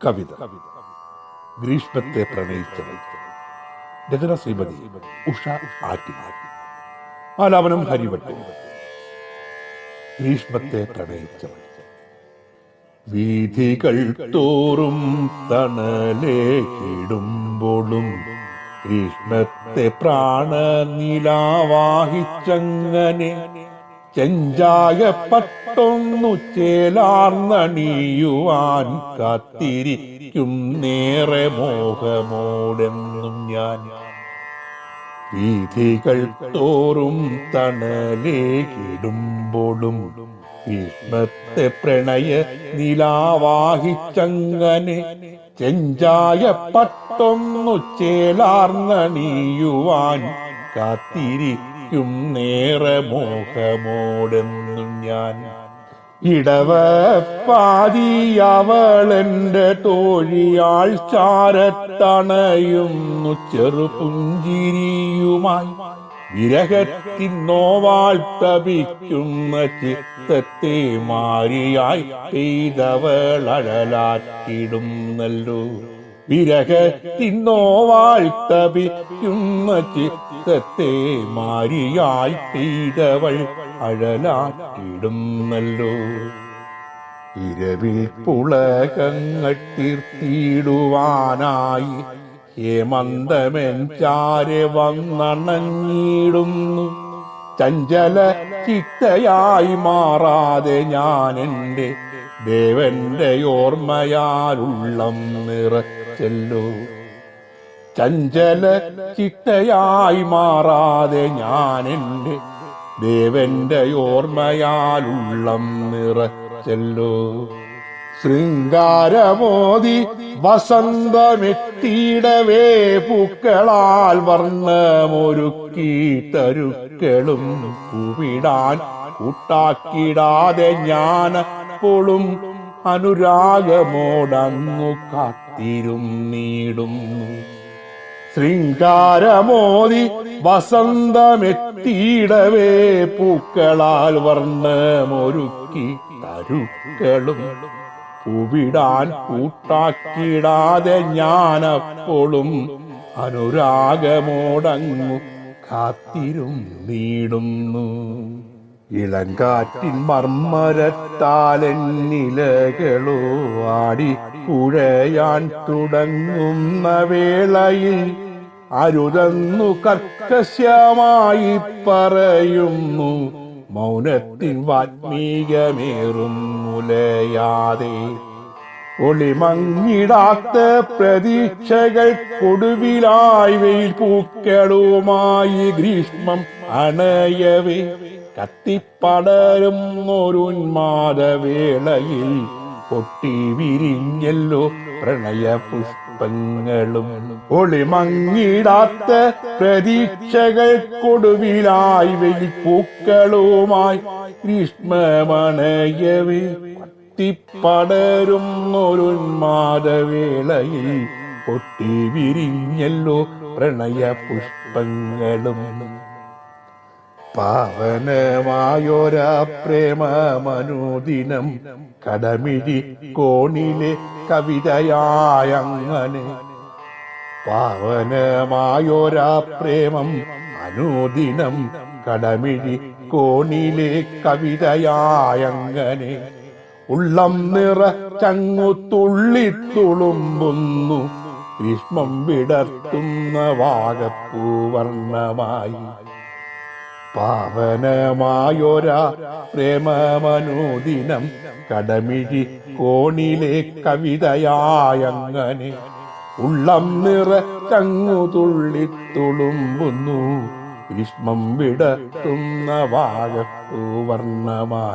കവിത ഗ്രീഷ്മത്തെ പ്രണയിച്ചവൾ. രചന ശ്രീമതി ഉഷ ആറ്റി. ആലാപനം ഹരിവട്ടം. ഗ്രീഷ്മത്തെ പ്രണയിച്ചവൾ. വീഥികൾ തോറും തണലേക്കിടുമ്പോഴും ഗ്രീഷ്മത്തെ പ്രാണനിലാവാഹിച്ചങ്ങനെ ചെഞ്ചായപ്പട്ടൊന്നു ചേലാർന്നണിയുവാൻ കാത്തിരിക്കും നേറെ മോഹമോടെന്നും ഞാൻ. വീഥികൾ തോറും തണലേകിടുമ്പോഴും ഗ്രീഷ്മത്തെ പ്രണയ നിലാവാഹിച്ചങ്ങനെ ചെഞ്ചായപ്പട്ടൊന്നു ചേലാർന്നണിയുവാൻ കാത്തിരിക്കും നേറെ മോഹമോടെന്നും ഞാൻ. ഇടവപ്പാതിയവളെന്റെ തോഴിയാൾ ചാരത്തണയുന്നു ചെറുപുഞ്ചിരിയുമായി. വിരഹത്തിന്നോവാൾ തപിക്കുന്ന ചിത്തത്തെ മാരിയായി പെയ്തവളഴലാക്കിടുന്നല്ലോ. വിരഹത്തിന്നോവാൾ തപിക്കുന്ന ചിത്തത്തെ മാരിയായി പെയ്തവൾ അഴലാക്കിടുന്നല്ലോ. ഇരവിൽ പുളകങ്ങൾ തീർത്തിടുവാനായി ഹേമന്തമെൻ ചാരെ വന്നണഞ്ഞിടുന്നു. ചഞ്ചല ചിത്തയായി മാറാതെ ഞാൻ എൻ്റെ ദേവന്റെ ഓർമ്മയാലുള്ളം നിറച്ചല്ലോ. ചഞ്ചല ചിത്തയായി മാറാതെ ഞാൻ എൻ്റെ ദേവന്റെ ഓർമ്മയാലുള്ളം നിറച്ചല്ലോ. ശൃംഗാരമോദി വസന്തമെത്തിയിടവേ പൂക്കളാൽ വർണ്ണമൊരുക്കി തരുക്കളും പൂവിടാൻ കൂട്ടാക്കിടാതെ ഞാൻ എപ്പോഴും അനുരാഗമോടങ്ങു കാത്തിരുന്നിടുന്നു. ശൃംഗാരമോദി വസന്തമെത്തിയിടവേ പൂക്കളാൽ വർണ്ണമൊരുക്കി തരുക്കളും പൂവിടാൻ കൂട്ടാക്കിടാതെ ഞാൻ എപ്പോഴും അനുരാഗമോടങ്ങു കാത്തിരുന്നിടുന്നു. ഇളങ്കാറ്റിൻ മർമ്മരത്താലെന്നിലകളോ ആടി കുഴയാൻ തുടങ്ങുന്ന വേളയിൽ അരുതെന്നു കർക്കശമായി പറയുന്നു മൗനത്തിൻ വാത്മീകമേറും മുലയാതെ. ഒളിമങ്ങിടാത്ത പ്രതീക്ഷകൾ കൊടുവിലായി വെയിൽ പൂക്കളുമായി ഗ്രീഷ്മം അണയവേ കത്തിപ്പടരും ഒരുന്മാദവേളയിൽ പൊട്ടി വിരിഞ്ഞല്ലോ പ്രണയ പുഷ്പങ്ങളും. ഒളിമങ്ങിടാത്ത പ്രതീക്ഷകൾ കൊടുവിലായി വെയിൽ പൂക്കളുമായി ഗ്രീഷ്മമണയവേ കത്തിപ്പടരും ഒരുന്മാദവേളയിൽ പൊട്ടി വിരിഞ്ഞല്ലോ പ്രണയ പുഷ്പങ്ങളും. പാവനമായൊരാ പ്രേമമനുദിനം കടമിഴി കോണിലെ കവിതയായങ്ങനെ. പാവനമായൊരാ പ്രേമം അനുദിനം കടമിഴി കോണിലെ കവിതയായങ്ങനെ. ഉള്ളം നിറച്ചങ്ങു തുള്ളിത്തുളുമ്പുന്നു ഗ്രീഷ്മം വിടർത്തുന്ന വാഗപ്പൂവർണ്ണമായി. പാവനമായൊരാ പ്രേമമനുദിനം കടമിഴി കോണിലെ കവിതയായങ്ങനെ. ഉള്ളം നിറച്ചങ്ങു തുള്ളിത്തുളുമ്പുന്നു ഗ്രീഷ്മം വിടർത്തുന്ന വാഗപ്പൂവർണ്ണമായി.